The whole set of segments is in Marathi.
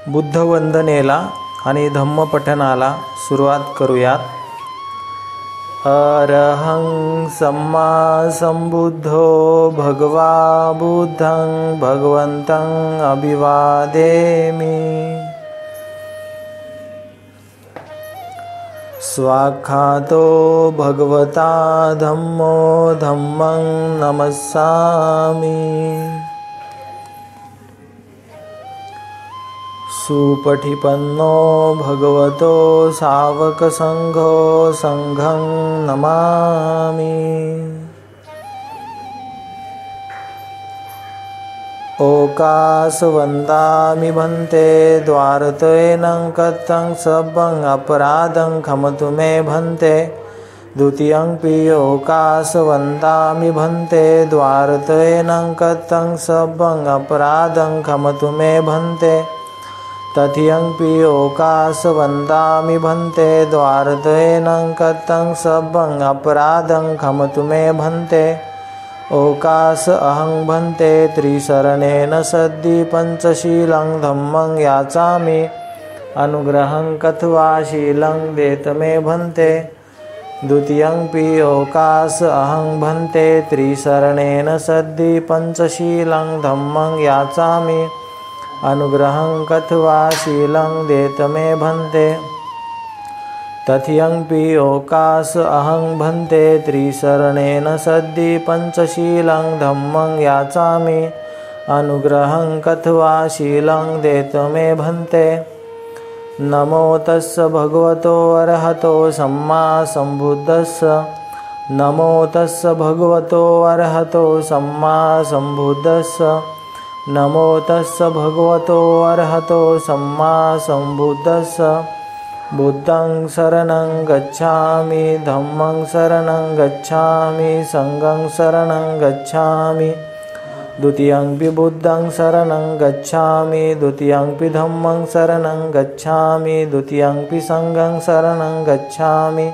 बुद्धवंदनेला आणि धम्मपठनाला सुरुवात करूयात. अरहं सम्मा संबुद्धो भगवा बुद्धं भगवन्तं अभिवादेमि. स्वाख्यातो भगवता धम्मो धम्मं नमस्सामि. सुपठिपन्नो भगवतो सावकसंघो संघं नमामि. ओकासवन्दामि भन्ते द्वारतयेनं कथं सब्बं अपराधं खमतु मे भन्ते. द्वितीयंपि ओकासवन्दामि भन्ते द्वारतयेनं कथं सब्बं अपराधं खमतु मे भन्ते. तथियंपि ओकासवन्दामि भन्ते द्वारतयेनं कथं सब्बं अपराधं खमतु मे भन्ते. ओकास अहं भन्ते त्रिशरणेन सद्धि पंचशीलं धम्मं याचामि. अनुग्रहं कथवा शीलं देत मे भन्ते. द्वितीयंपि ओकास अहं भन्ते त्रिशरणेन सद्धि पंचशीलं धम्मं याचामि. अनुग्रहं कथवा शीलं देत मे भन्ते. तथियंपि ओकास अहं भन्ते त्रिशरणेन सद्धि पंचशीलं धम्मं याचामि. अनुग्रहं कथवा शीलं देत मे भन्ते. नमो तस्स भगवतो अरहतो सम्मा संबुद्धस्स. नमो तस्स भगवतो अरहतो सम्मा संबुद्धस्स. नमो तस्स भगवतो अरहतो सम्मा संबुद्धस्स. बुद्धं शरणं गच्छामि धम्मं शरणं गच्छामि संघं शरणं गच्छामि. द्वितीयंपि बुद्धं शरणं गच्छामि द्वितीयंपि धम्मं शरणं गच्छामि द्वितीयंपि संघं शरणं गच्छामि.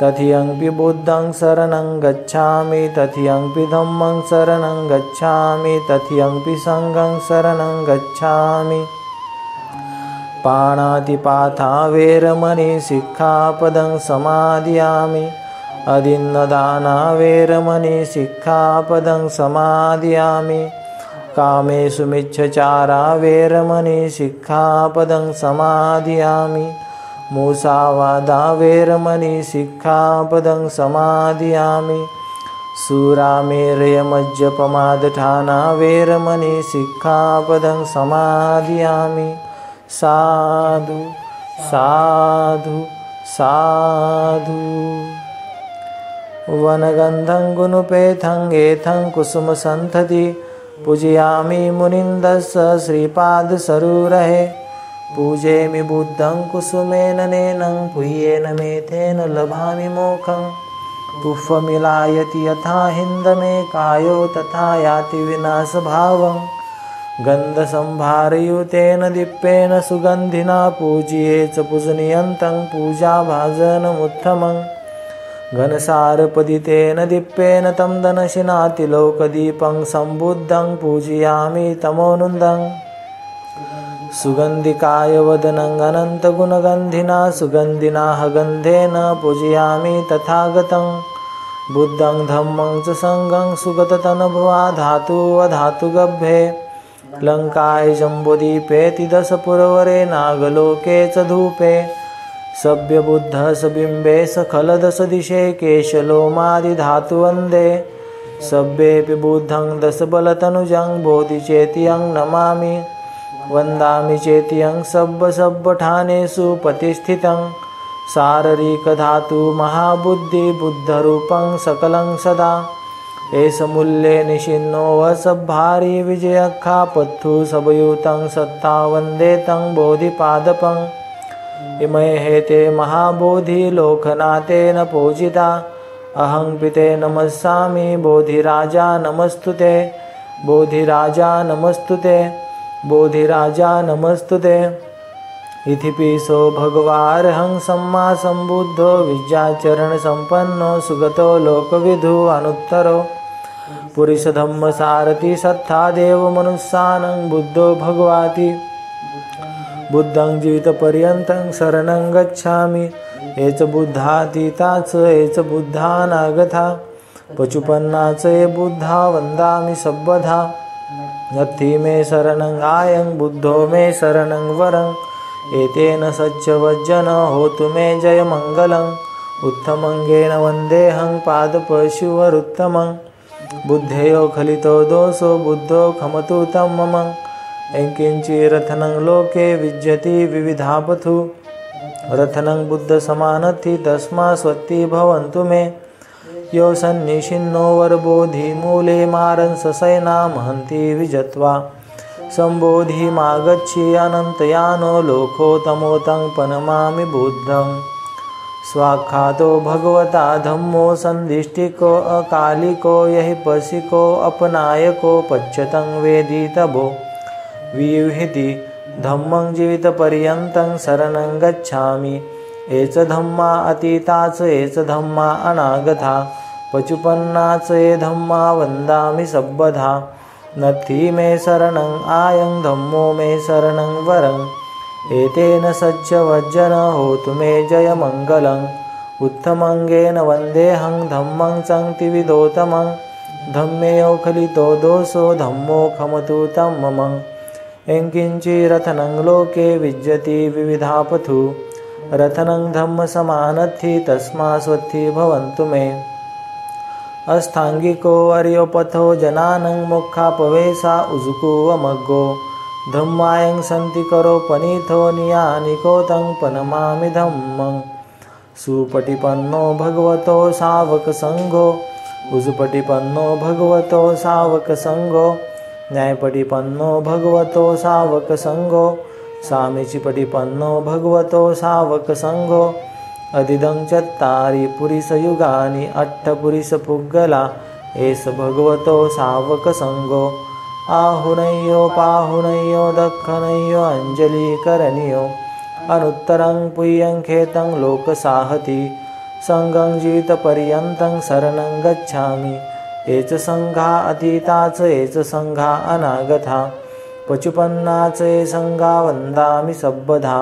तथियंपि बुद्धं शरणं गच्छामि तथियंपि धम्मं शरणं गच्छामि तथियंपि संघं शरणं गच्छामि. पाणातिपाता वेरमणि सिक्खापदं समादियामि. अदिन्नदाना वेरमणि सिक्खापदं समादियामि. कामेषु मिच्छचारा वेरमणि सिक्खापदं समादियामि. मुसावादा वेरमणि सिक्खापदं समादियामि. सुरामेरयमज्जपमादठाना वेरमणि सिक्खापदं समादियामि. साधु साधु साधु. वनगंधं गुणपेथं एथं कुसुमसंतति. पूजयामि मुनिन्दस्य श्रीपादसरोरहे. पूजेमि बुद्धं कुसुमेन नैनं पुह्येन मेथेन लभामि मोक्षं. पुष्पमिलायति यथा हिन्दमे कायो तथा याति विनाशभावं. गन्धसंभारयुतेन दीप्तेन सुगन्धिना पूज्ये च पूजनीयन्तं पूजाभाजनमुत्तमं. घनसारपदितेन दीप्तेन तं दनशिनातिलोकदीपं संबुद्धं पूजयामि तमोनुन्दं. सुगन्धिकाय वदनं अनन्तगुणगन्धिना सुगन्धिना गन्धेन पूजयामि तथागतं. बुद्धं धम्मं च संघं सुगततनभवा धातुवधातुगभ्ये. लंकाय जम्बुदीपेति दशपुरवरे नागलोके च धूपे. सभ्यबुद्धः सबिम्बे सखलदशदिशे केशलोमादिधातुवन्दे. सभ्येऽपि बुद्धं दशबलतनुजं बोधिचेत्यं नमामि. वन्दामि चेत्यं सब्बठानेषु प्रतिष्ठितं. शारीरिकधातु महाबुद्धि बुद्धरूपं सकलं सदा. एष मूल्ये निशिन्नो वसभारी विजयखापत्थु सबयुतं सत्ता वन्दे तं बोधिपादपं. इमे हेते महाबोधि लोकनाथेन पूजिता. अहं पिते नमस्सामि बोधिराजा नमस्तुते. बोधिराजा नमस्तुते. बोधिराजा नमस्तुते. इतिपिसो भगवार्हं सम्मा संबुद्धो विद्याचरण संपन्नो सुगतो लोकविदु अनुत्तरो. पुरुषधम्म सारथि सत्था देव मनुष्यानं बुद्धो भगवाति. बुद्धं जीवितपर्यन्तं शरणं गच्छामि हेच बुद्धातीताच हेच बुद्धानागता पचुपन्नाच हे बुद्धा वंदामि सब्बधा नत्थि मे शरणं आयं बुद्धो मे शरणं वरं एतेन सच्चवज्जन होतु मे जय मंगलं उत्तमंगेन वन्देऽहं पादपशुवरुत्तमं बुद्धेयो खलितो दोषो बुद्धो खमतु तं मम एंकिंचिरथनं लोके विज्यति विविधापथु रथनं बुद्ध समानथि तस्मा स्वत्ति भवन्तु मे यो सन्निशिन्नो वरबोधि मूले मारन् ससैना महन्ति विजत्वा सम्बोधिमागच्छि अनन्तयानो लोकोत्तमोतं पनमामि बुद्धं स्वाख्यातो भगवता धम्मो सन्दिष्टिको अकालिको यहि पशिको अपनायको पच्यतं वेदितभो वियुहिति धम्मं जीवितपर्यन्तं शरणं गच्छामि एच धम्मा अतीताच एच धम्मा अनागता पचुपन्नाच ये धम्मा वन्दामि सब्बधा नत्थि मे शरणं आयं धम्मो मे शरणं वरं एतेन सच्चवज्जन होतु मे जय मंगलं उत्तमंगेन वन्देऽहं धम्मं संक्तिविदोतमं धम्मेयो खलितो दोषो धम्मो खमतु तं मम एंकिंचिरथनं लोके विज्यति विविधापथु रथनं धम्म समानथि तस्मा स्वत्ति भवन्तु मे अस्थांगिको अर्योपथो जनानं मोक्षापवेशा उजुकुवमग्गो धम्मायं सन्ति करो पनीथो नियानिको तं पनमामि धम्मं सुपटिपन्नो भगवतो सावक संघो उजुपटिपन्नो भगवतो सावक संघो न्यायपटिपन्नो भगवतो सावक संघो सामीचिपटिपन्नो भगवतो सावक संघो अधिदं चत्तारि पुरिसयुगानि अट्ठपुरिसपुग्गला एष भगवतो सावक संघो आहुनय्यो पाहुनय्यो दक्षिणय्यो अंजलिकरणियो अनुत्तरं पुय्यं खेतं लोकसाहति संघं जीवितपर्यन्तं शरणं गच्छामि एच संघा अतीताच एच संघा अनागता पचुपन्नाच ये संघा वन्दामि सब्बधा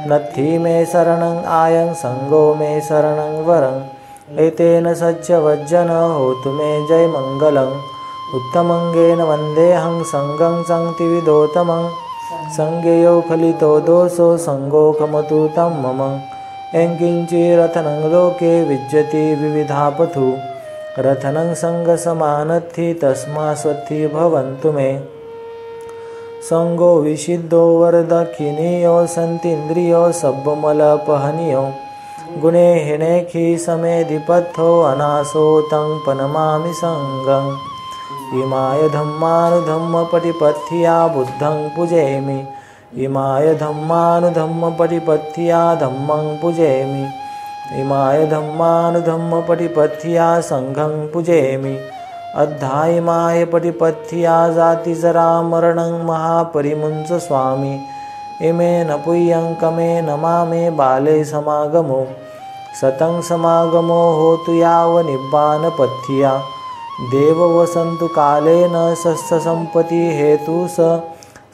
नत्थि मे शरणं आयं संघो मे शरणं वरं एतेन सच्चवज्जन होतु मे जय मंगलं उत्तमंगेन वन्देऽहं संघं संक्तिविदोतमं संज्ञेयो खलितो दोषो संघो खमतु तं मम एंकिंचिरथनं लोके विज्यति विविधापथु रथनं संघसमानथि तस्मा स्वत्ति भवन्तु मे संगो विशिद्धो वरदक्षिणीयो सन्तीन्द्रियो सब्बमलपहनियो गुणे हिणेखि समेधिपथो अनासो तं पनमामि संगं इमाय धम्मानुधम्मपटिपथ्या बुद्धं पूजयामि इमाय धम्मानुधम्मपटिपथ्या धम्मं पूजयामि इमाय धम्मानुधम्मपटिपथ्या संघं पूजयामि अद्धायिमाय पटिपथ्या जातिजरा मरणं महापरिमुञ्च स्वामी इमेन पुय्यं कमे नमामे बाले समागमो सतं समागमो होतु यावनिब्बानपथ्या देव वसन्तु कालेन सस्यसम्पत्ति हेतु स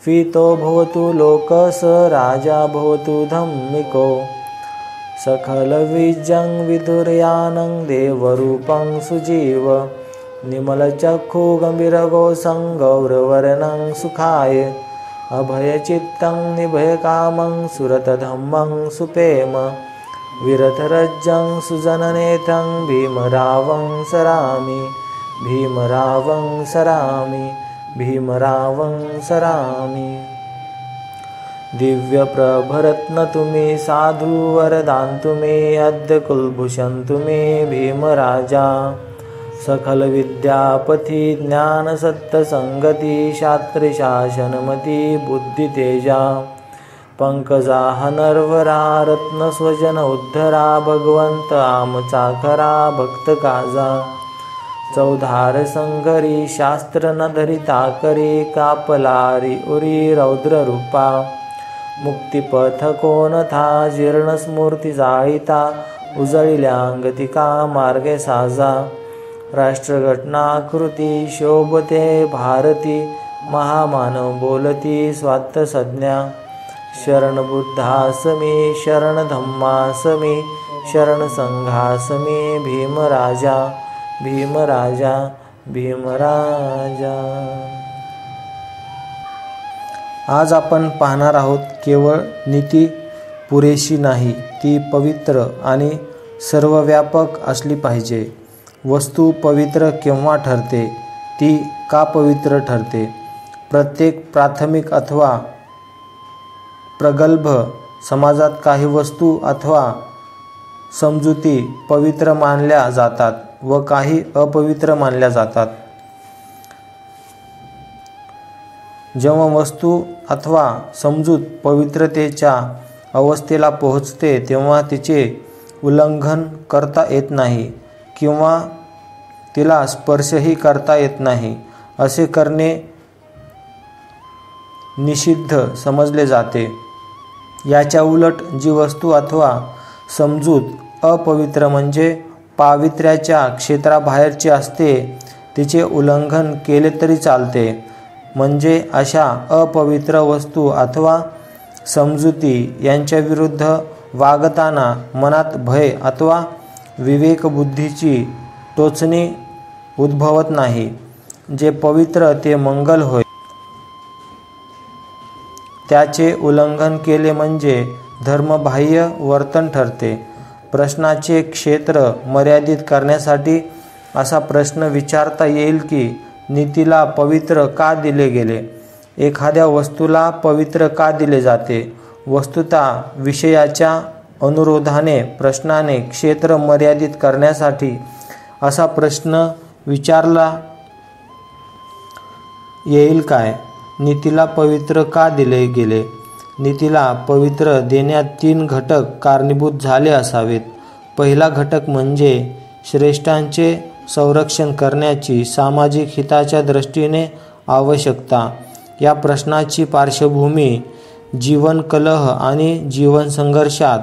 फीतो भवतु लोक स राजा भवतु धम्मिको सकलविजं विदुर्यानं देवरूपं सुजीव निमलचक्षु गम्भीरगोसं गौरवर्णं सुखाय अभयचित्तं निभयकामं सुरतधम्मं सुपेम विरथरज्जं सुजननेत्रं भीमरावं सरामि भीमरावं सरामि भीमरावं सरामि दिव्यप्रभरत्नतु मे साधु वरदान्तु मे अद्य कुलभूषन्तु मे भीमराजा सकल विद्यापति ज्ञान सत्संगति शास्त्र शासनमति बुद्धि तेजा पंकजा नरवरा रत्न स्वजन उद्धरा भगवंत आमचाखरा भक्त काजा चौधार संघरी शास्त्र न धरिता करी कापलारी उरी रौद्र रूपा मुक्तिपथ कोण था जीर्ण स्मूर्ती जाळीता उजळिल्यांगतिका मार्गे साजा राष्ट्रघटनाकृती शोभते भारती महामानव बोलती स्वात्त संज्ञा शरणबुद्धासमे शरणधम्मासमे शरणसंघासमे भीमराजा भीमराजा भीमराजा। आज आपण पाहणार आहोत, केवळ नीती पुरेशी नाही, ती पवित्र आणि सर्वव्यापक असली पाहिजे। वस्तू पवित्र केव्हा ठरते, ती का पवित्र ठरते? प्रत्येक प्राथमिक अथवा प्रगल्भ समाजात काही वस्तू अथवा समजुती पवित्र मानल्या जातात व काही अपवित्र मानल्या जातात। जेव्हा वस्तू अथवा समजूत पवित्रतेच्या अवस्थेला पोहोचते तेव्हा तिचे उल्लंघन करता येत नाही किंवा तिला स्पर्शही करता येत नाही। असे करणे निषिद्ध समजले जाते। याच्या उलट जी वस्तू अथवा समजूत अपवित्र म्हणजे पावित्र्याच्या क्षेत्राबाहेरची असते, तिचे उल्लंघन केले तरी चालते। म्हणजे अशा अपवित्र वस्तू अथवा समजुती यांच्या विरुद्ध वागताना मनात भय अथवा विवेकबुद्धीची टोचणी उद्भवत नाही। जे पवित्र ते मंगल होय, त्याचे उल्लंघन केले म्हणजे धर्मबाह्य वर्तन ठरते। प्रश्नाचे क्षेत्र मर्यादित करण्यासाठी असा प्रश्न विचारता येईल की नीतीला पवित्र का दिले गेले? एखाद्या वस्तूला पवित्र का दिले जाते? वस्तुतः विषयाच्या अनुरोधाने प्रश्नाने क्षेत्र मर्यादित करण्यासाठी असा प्रश्न विचारला येईल काय? नीतीला पवित्र का दिले गेले? नीतीला पवित्र देण्यात 3 घटक कारणीभूत झाले असावेत। पहिला घटक म्हणजे श्रेष्ठांचे संरक्षण करण्याची सामाजिक हिताच्या दृष्टीने आवश्यकता। या प्रश्नाची पार्श्वभूमी जीवन कलह आणि जीवन संघर्षात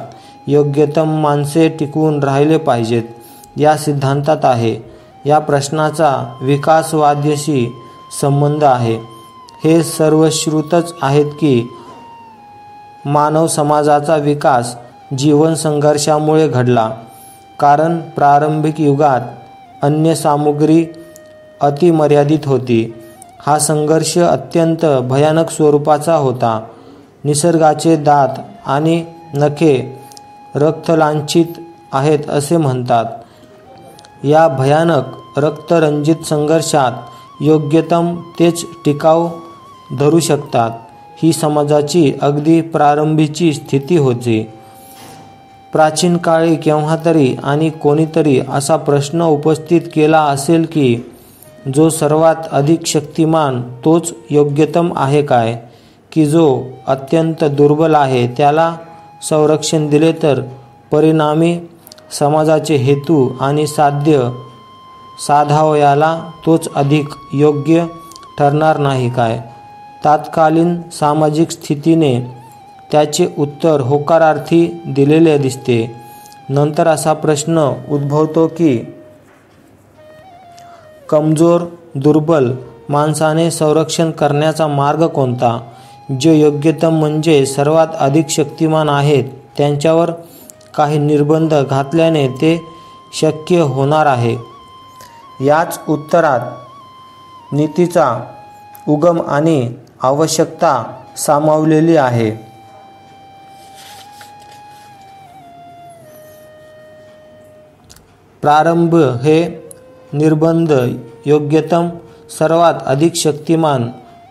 योग्यतम माणसे टिकून राहिले पाहिजेत या सिद्धांतात आहे। या प्रश्नाचा विकासवादाशी संबंध आहे। हे सर्वश्रुतच आहेत की मानव समाजाचा विकास जीवन संघर्षामुळे घडला, कारण प्रारंभिक युगात अन्न सामुग्री अतिमर्यादित होती। हा संघर्ष अत्यंत भयानक स्वरूपाचा होता। निसर्गाचे दात आणि नखे रक्तलांछित आहेत असे म्हणतात। या भयानक रक्तरंजित संघर्षात योग्यतम तेच टिकाव धरू शकतात, ही समाजाची अगदी प्रारंभीची स्थिती होती। प्राचीन काळी केव्हा तरी आणि कोणीतरी असा प्रश्न उपस्थित केला असेल की जो सर्वात अधिक शक्तिमान तोच योग्यतम आहे काय? की जो अत्यंत दुर्बल आहे त्याला संरक्षण दिले तर परिणामी समाजाचे हेतू आणि साध्य साधावयाला तोच अधिक योग्य ठरणार नाही काय? तात्कालीन सामाजिक स्थितीने त्याचे उत्तर होकारार्थी दिलेले दिसते। नंतर असा प्रश्न उद्भवतो की कमजोर दुर्बल माणसाने संरक्षण करण्याचा मार्ग कोणता? जे योग्यतम म्हणजे सर्वात अधिक शक्तिमान आहेत त्यांच्यावर काही निर्बंध घातल्याने ते शक्य होणार आहे। याच उत्तरात नीतीचा उगम आणि आवश्यकता सामावलेली आहे। प्रारंभ हे निर्बंध योग्यतम सर्वात अधिक शक्तिमान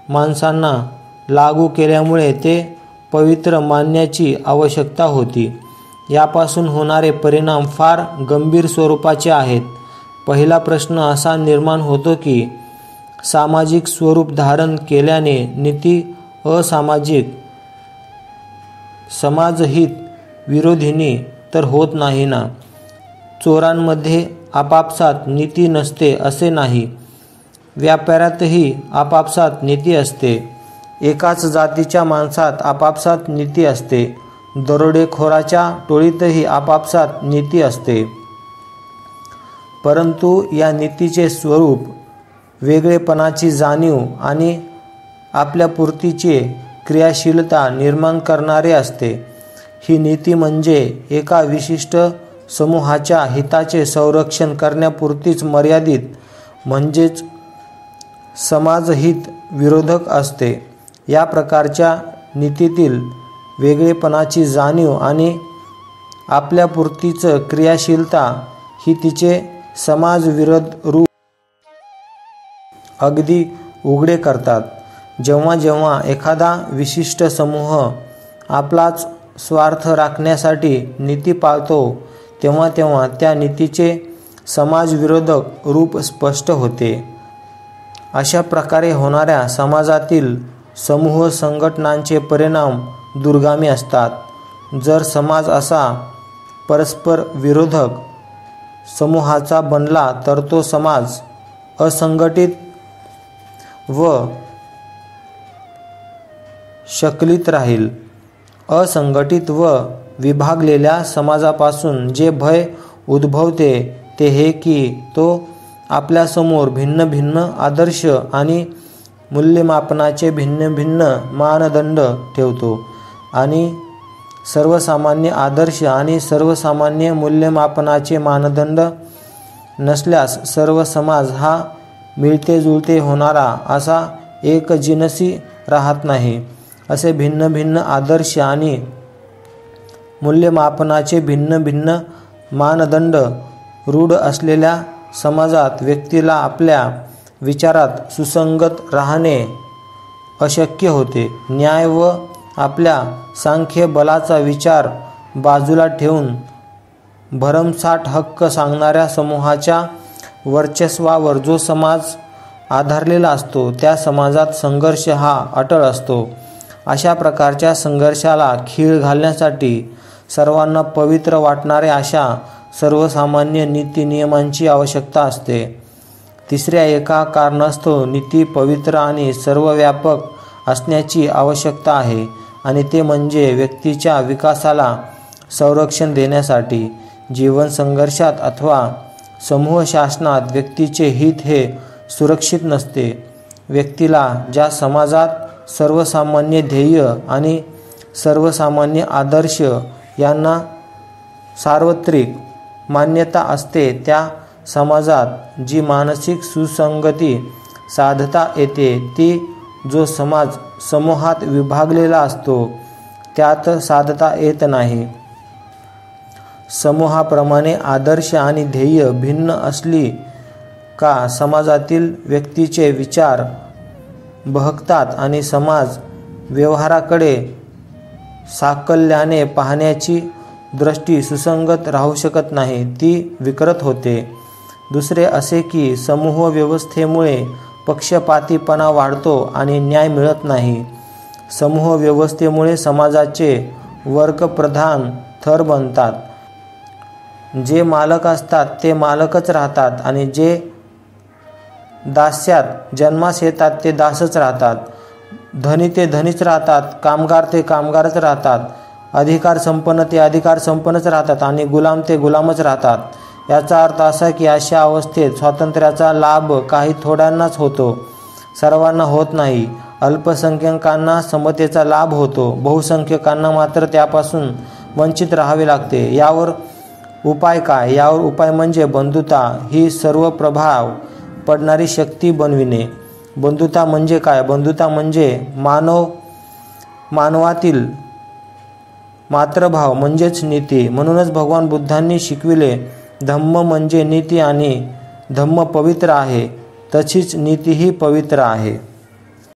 माणसांना लागू केल्यामुळे ते पवित्र मानण्याची आवश्यकता होती। यापासून होणारे परिणाम फार गंभीर स्वरूपाचे आहेत। पहिला प्रश्न असा निर्माण होतो की सामाजिक स्वरूप धारण केल्याने नीती असामाजिक समाजहित विरोधिनी तर होत नाही ना? चोरांमध्ये आपापसात नीती नसते असे नाही, व्यापाऱ्यातही आपापसात नीती असते। एकाच जातीच्या माणसात आपापसात नीती असते। दरोडेखोराच्या टोळीतही आपापसात नीती असते। परंतु या नीतीचे स्वरूप, वेगळेपणाची जाणीव आणि आपल्यापुरतीचे क्रियाशीलता निर्माण करणारे असते. ही नीती म्हणजे एका विशिष्ट समूहाच्या हिताचे संरक्षण करण्यापुरतीच मर्यादित, म्हणजेच समाजहित विरोधक असते. या प्रकारच्या नीतीतील वेगळेपणाची जाणीव आणि आपल्यापुरतीच क्रियाशीलता ही तिचे समाजविरोध रूप अगदी उघडे करतात. जेव्हा जेव्हा एखादा विशिष्ट समूह आपलाच स्वार्थ राखण्यासाठी नीती पाळतो, तेव्हा तेव्हा त्या नीतीचे समाजविरोधक रूप स्पष्ट होते. अशा प्रकारे होणाऱ्या समाजातील समूह संघटनांचे परिणाम दूरगामी असतात. जर समाज असा परस्पर विरोधक समूहाचा बनला तर तो समाज असंघटित व शकलित राहील. असंघटित व विभागलेल्या समाजापासून जे भय उद्भवते ते हे की तो आपल्यासमोर भिन्न भिन्न आदर्श आणि मूल्यमापनाचे भिन्न भिन्न मानदंड ठेवतो आणि सर्वसामान्य आदर्श आणि सर्वसामान्य मूल्यमापनाचे मानदंड नसल्यास सर्व समाज हा मिळते जुळते होणारा असा एकजिनसी राहत नाही. असे भिन्न भिन्न आदर्श आणि मूल्यमापनाचे भिन्न भिन्न मानदंड रूढ असलेल्या समाजात व्यक्तीला आपल्या विचारात सुसंगत राहणे अशक्य होते. न्याय व आपल्या सांख्य बलाचा विचार बाजूला ठेवून भरमसाठ हक्क सांगणाऱ्या समूहाच्या वर्चस्वावर जो समाज आधारलेला असतो त्या समाजात संघर्ष हा अटळ असतो. अशा प्रकारच्या संघर्षाला खीळ घालण्यासाठी सर्वांना पवित्र वाटणाऱ्या अशा सर्वसामान्य नीतिनियमांची आवश्यकता असते. तिसऱ्या एका कारणास्तव नीती पवित्र आणि सर्वव्यापक असण्याची आवश्यकता आहे आणि ते म्हणजे व्यक्तीच्या विकासाला संरक्षण देण्यासाठी. जीवन संघर्षात अथवा समूह शासनात व्यक्तीचे हित हे सुरक्षित नसते. व्यक्तीला ज्या समाजात सर्वसामान्य ध्येय आणि सर्वसामान्य आदर्श यांना सार्वत्रिक मान्यता असते त्या समाजात जी मानसिक सुसंगती साधता येते ती जो समाज समूहात विभागलेला असतो त्यात साधता येत नाही. समूहाप्रमाणे आदर्श आणि ध्येय भिन्न असली का समाजातील व्यक्तीचे विचार बहकतात आणि समाज व्यवहाराकडे साकल्याने पाहण्याची दृष्टी सुसंगत राहू शकत नाही, ती विकृत होते. दुसरे असे की समूह व्यवस्थेमुळे पक्षपातीपणा वाढतो आणि न्याय मिळत नाही. समूह व्यवस्थेमुळे समाजाचे वर्गप्रधान थर बनतात. जे मालक असतात ते मालकच राहतात आणि जे दास्यात जन्मास येतात ते दासच राहतात. धनी ते धनीच राहतात, कामगार ते कामगारच राहतात, अधिकार संपन्न ते अधिकार संपन्नच राहतात आणि गुलाम ते गुलामच राहतात. याचा अर्थ असा की अशा अवस्थेत स्वातंत्र्याचा लाभ काही थोड्यांनाच होतो, सर्वांना होत नाही. अल्पसंख्याकांना समतेचा लाभ होतो, बहुसंख्याकांना मात्र त्यापासून वंचित राहावे लागते. यावर उपाय काय? यावर उपाय म्हणजे बंधुता ही सर्व प्रभाव पडणारी शक्ती बनविणे. बंधुता म्हणजे काय? बंधुता म्हणजे मानवातील मातृभाव म्हणजेच नीती. म्हणूनच भगवान बुद्धांनी शिकविले, धम्म म्हणजे नीती आणि धम्म पवित्र आहे, तशीच नीतीही पवित्र आहे.